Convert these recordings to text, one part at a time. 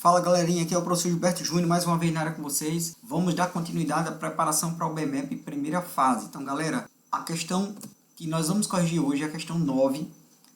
Fala galerinha, aqui é o professor Gilberto Júnior, mais uma vez na área com vocês. Vamos dar continuidade à preparação para o BMEP primeira fase. Então galera, a questão que nós vamos corrigir hoje é a questão 9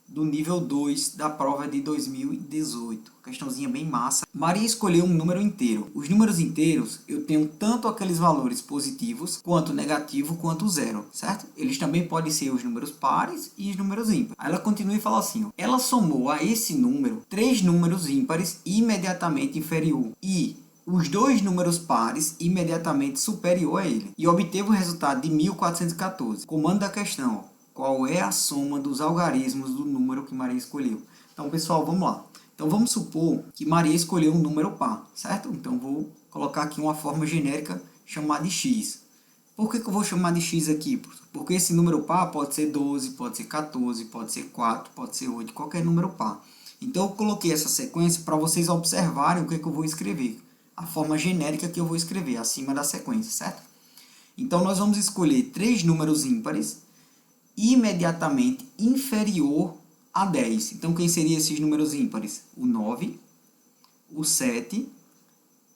do nível 2 da prova de 2018. Questãozinha bem massa. Maria escolheu um número inteiro. Os números inteiros, eu tenho tanto aqueles valores positivos, quanto negativo, quanto zero, certo? Eles também podem ser os números pares e os números ímpares. Aí ela continua e fala assim, ó, ela somou a esse número 3 números ímpares imediatamente inferior e os dois números pares imediatamente superior a ele, e obteve o resultado de 1414. Comando da questão, ó. Qual é a soma dos algarismos do número que Maria escolheu? Então, pessoal, vamos lá. Então, vamos supor que Maria escolheu um número par, certo? Então, vou colocar aqui uma forma genérica chamada de x. Por que eu vou chamar de x aqui? Porque esse número par pode ser 12, pode ser 14, pode ser 4, pode ser 8, qualquer número par. Então, eu coloquei essa sequência para vocês observarem o que eu vou escrever. A forma genérica que eu vou escrever acima da sequência, certo? Então, nós vamos escolher 3 números ímpares imediatamente inferior a 10. Então, quem seriam esses números ímpares? O 9, o 7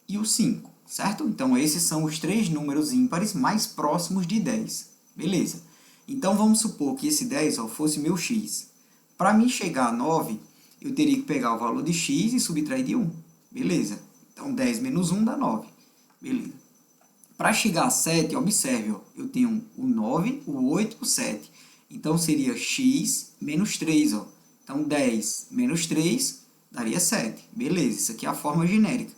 e o 5, certo? Então, esses são os 3 números ímpares mais próximos de 10. Beleza. Então, vamos supor que esse 10 fosse meu x. Para mim chegar a 9, eu teria que pegar o valor de x e subtrair de 1. Beleza. Então, 10 menos 1 dá 9. Beleza. Para chegar a 7, observe, ó, eu tenho o 9, o 8 e o 7. Então, seria x menos 3. Ó. Então, 10 menos 3 daria 7. Beleza, isso aqui é a forma genérica.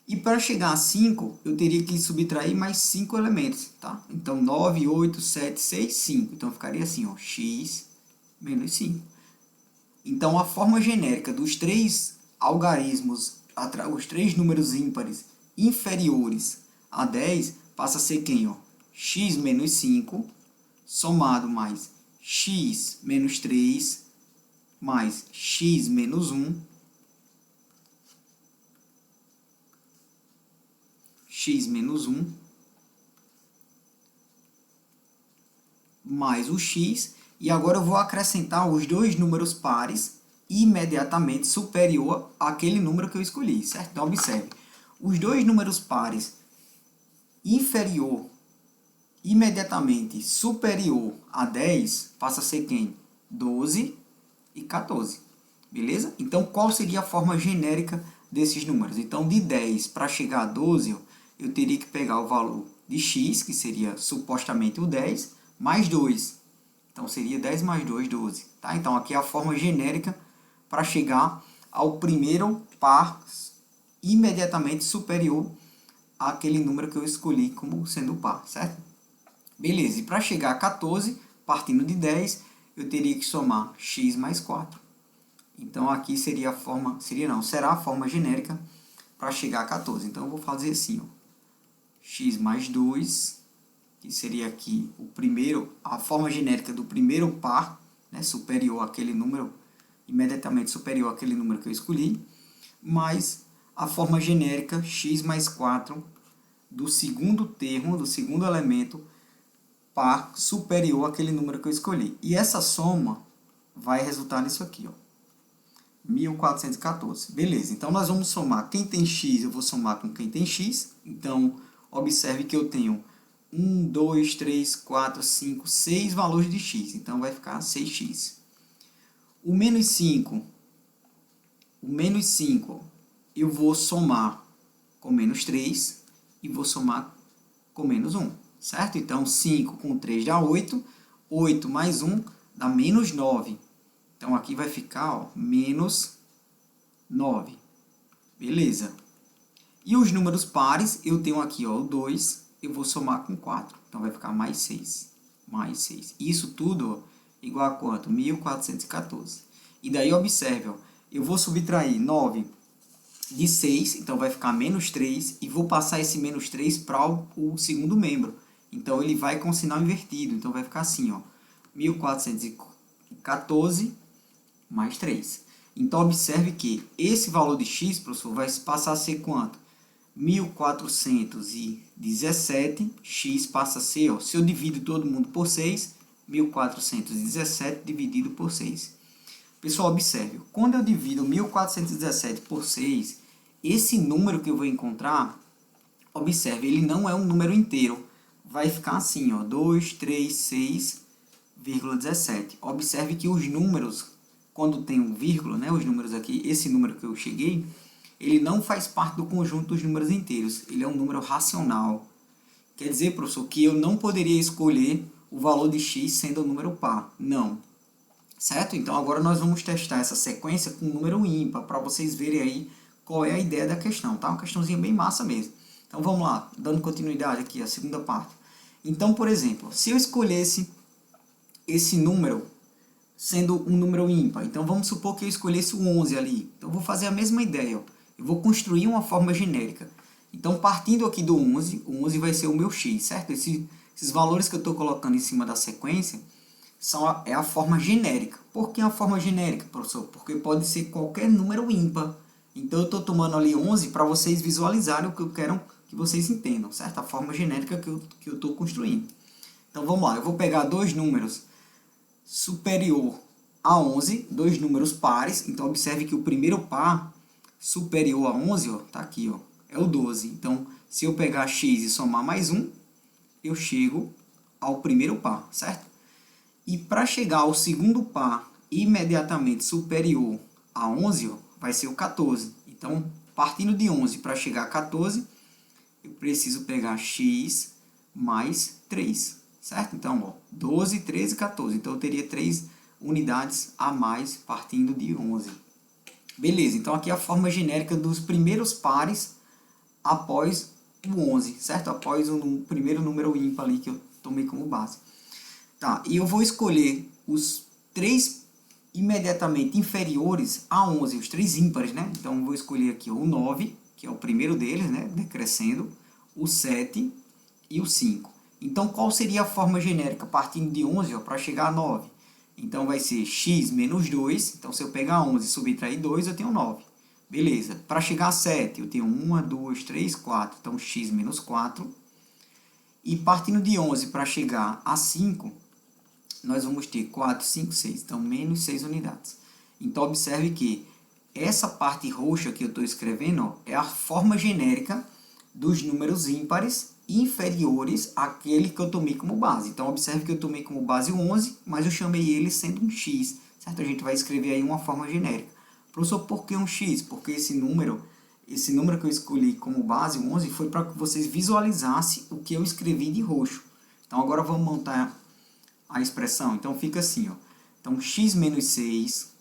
E para chegar a 5, eu teria que subtrair mais 5 elementos. Tá? Então, 9, 8, 7, 6, 5. Então, ficaria assim, ó, x menos 5. Então, a forma genérica dos 3 algarismos, os 3 números ímpares inferiores a 10, passa a ser quem? Ó? X menos 5, somado mais x menos 3, mais x menos 1, x menos 1, mais o x, e agora eu vou acrescentar os dois números pares imediatamente superior àquele número que eu escolhi, certo? Então, observe, os dois números pares inferior imediatamente superior a 10 passa a ser quem? 12 e 14. Beleza? Então, qual seria a forma genérica desses números? Então, de 10 para chegar a 12, eu teria que pegar o valor de x, que seria supostamente o 10, mais 2. Então, seria 10 mais 2, 12. Tá? Então, aqui é a forma genérica para chegar ao primeiro par imediatamente superior àquele número que eu escolhi como sendo par, certo? Beleza, e para chegar a 14, partindo de 10, eu teria que somar x mais 4. Então, aqui seria a forma, será a forma genérica para chegar a 14. Então, eu vou fazer assim, ó, x mais 2, que seria aqui o primeiro, a forma genérica do primeiro par, né, superior àquele número, imediatamente superior àquele número que eu escolhi, mais a forma genérica x mais 4 do segundo termo, do segundo elemento, par superior àquele número que eu escolhi. E essa soma vai resultar nisso aqui, ó, 1414. Beleza, então nós vamos somar. Quem tem x, eu vou somar com quem tem x. Então, observe que eu tenho 1, 2, 3, 4, 5, 6 valores de x. Então, vai ficar 6x. O menos 5, eu vou somar com menos 3 e vou somar com menos 1. Certo? Então, 5 com 3 dá 8. 8 mais 1 dá menos 9. Então, aqui vai ficar, ó, menos 9. Beleza. E os números pares, eu tenho aqui, ó, o 2, eu vou somar com 4. Então, vai ficar mais 6. Mais 6. Isso tudo, ó, igual a quanto? 1414. E daí, observe, ó, eu vou subtrair 9 de 6, então vai ficar menos 3, e vou passar esse menos 3 para o segundo membro. Então, ele vai com sinal invertido. Então, vai ficar assim, ó, 1414 mais 3. Então, observe que esse valor de x, professor, vai passar a ser quanto? 1417, x passa a ser, ó, se eu divido todo mundo por 6, 1417 dividido por 6. Pessoal, observe, quando eu divido 1417 por 6, esse número que eu vou encontrar, observe, ele não é um número inteiro. Vai ficar assim, ó, 236,17. Observe que os números, quando tem um vírgula, né, os números aqui, esse número que eu cheguei, ele não faz parte do conjunto dos números inteiros. Ele é um número racional. Quer dizer, professor, que eu não poderia escolher o valor de x sendo um número par. Não. Certo? Então, agora nós vamos testar essa sequência com um número ímpar, para vocês verem aí qual é a ideia da questão, tá? Uma questãozinha bem massa mesmo. Então, vamos lá, dando continuidade aqui, a segunda parte. Então, por exemplo, se eu escolhesse esse número sendo um número ímpar, então vamos supor que eu escolhesse o 11 ali. Então, eu vou fazer a mesma ideia, ó. Eu vou construir uma forma genérica. Então, partindo aqui do 11, o 11 vai ser o meu x, certo? Esses valores que eu estou colocando em cima da sequência é a forma genérica. Por que a forma genérica, professor? Porque pode ser qualquer número ímpar. Então, eu estou tomando ali 11 para vocês visualizarem o que eu quero que vocês entendam, certo? A forma genérica que eu estou construindo. Então, vamos lá. Eu vou pegar dois números superior a 11, dois números pares. Então, observe que o primeiro par superior a 11, ó, tá aqui, ó, é o 12. Então, se eu pegar x e somar mais 1, eu chego ao primeiro par, certo? E para chegar ao segundo par imediatamente superior a 11, ó, vai ser o 14. Então, partindo de 11 para chegar a 14, eu preciso pegar x mais 3, certo? Então, ó, 12, 13, 14. Então, eu teria 3 unidades a mais partindo de 11. Beleza, então aqui é a forma genérica dos primeiros pares após o 11, certo? Após o primeiro número ímpar ali que eu tomei como base. Tá, e eu vou escolher os três imediatamente inferiores a 11, os três ímpares, né? Então, eu vou escolher aqui o 9, que é o primeiro deles, né? Decrescendo, o 7 e o 5. Então, qual seria a forma genérica partindo de 11 para chegar a 9? Então, vai ser x menos 2. Então, se eu pegar 11 e subtrair 2, eu tenho 9. Beleza. Para chegar a 7, eu tenho 1, 2, 3, 4. Então, x menos 4. E partindo de 11 para chegar a 5, nós vamos ter 4, 5, 6. Então, menos 6 unidades. Então, observe que essa parte roxa que eu estou escrevendo, ó, é a forma genérica dos números ímpares inferiores àquele que eu tomei como base. Então, observe que eu tomei como base o 11, mas eu chamei ele sendo um x. Certo? A gente vai escrever aí uma forma genérica. Professor, por que um x? Porque esse número que eu escolhi como base, o 11, foi para que vocês visualizassem o que eu escrevi de roxo. Então, agora vamos montar a expressão. Então, fica assim, ó. Então, x menos 6,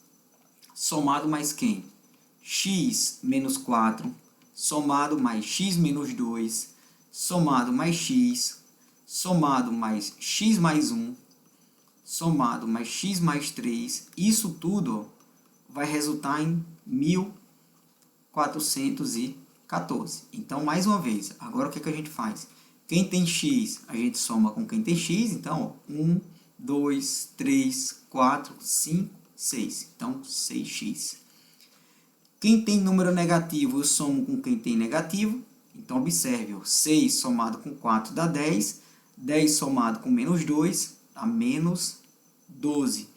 somado mais quem? X menos 4, somado mais x menos 2, somado mais x, somado mais x mais 1, somado mais x mais 3. Isso tudo, ó, vai resultar em 1414. Então, mais uma vez, agora o que a gente faz? Quem tem x, a gente soma com quem tem x. Então, ó, 1, 2, 3, 4, 5, 6. Então, 6x. Quem tem número negativo, eu somo com quem tem negativo. Então, observe, ó, 6 somado com 4 dá 10. 10 somado com menos 2 dá menos 12.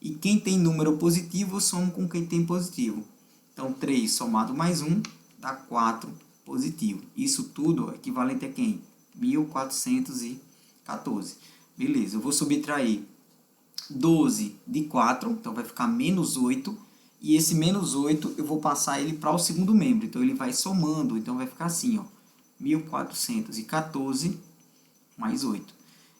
E quem tem número positivo, eu somo com quem tem positivo. Então, 3 somado mais 1 dá 4 positivo. Isso tudo é equivalente a quem? 1414. Beleza, eu vou subtrair 12 de 4, então vai ficar menos 8. E esse menos 8 eu vou passar ele para o segundo membro. Então, ele vai somando. Então, vai ficar assim, ó, 1414 mais 8.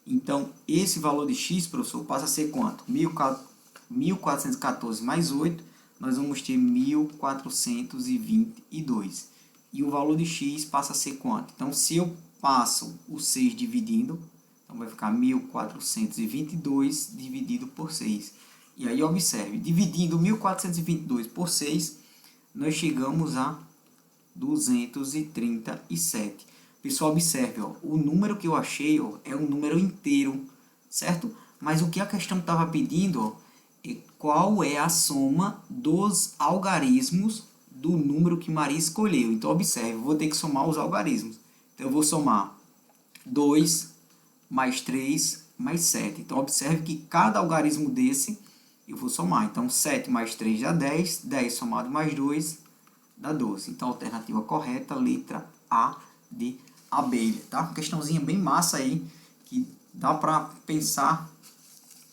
Então, esse valor de x, professor, passa a ser quanto? 1414 mais 8, nós vamos ter 1422. E o valor de x passa a ser quanto? Então, se eu passo o 6 dividindo, então vai ficar 1422 dividido por 6. E aí, observe, dividindo 1422 por 6, nós chegamos a 237. Pessoal, observe, ó, o número que eu achei, ó, é um número inteiro, certo? Mas o que a questão estava pedindo, ó, é qual é a soma dos algarismos do número que Maria escolheu. Então, observe, eu vou ter que somar os algarismos. Então, eu vou somar 2 mais 3 mais 7. Então, observe que cada algarismo desse eu vou somar. Então, 7 mais 3 dá 10. 10 somado mais 2 da 12. Então, alternativa correta, letra A de abelha, tá? Uma questãozinha bem massa aí, que dá para pensar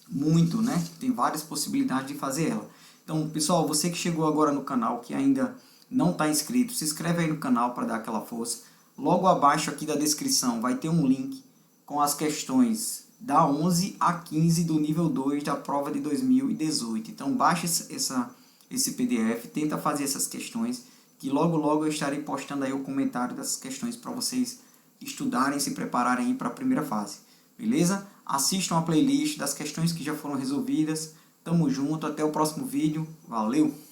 muito, né? Tem várias possibilidades de fazer ela. Então, pessoal, você que chegou agora no canal, que ainda não está inscrito, se inscreve aí no canal para dar aquela força. Logo abaixo aqui da descrição vai ter um link com as questões da 11 a 15 do nível 2 da prova de 2018. Então, baixe esse PDF, tenta fazer essas questões, que logo eu estarei postando aí o comentário dessas questões para vocês estudarem, se prepararem para a primeira fase. Beleza? Assistam a playlist das questões que já foram resolvidas. Tamo junto, até o próximo vídeo. Valeu!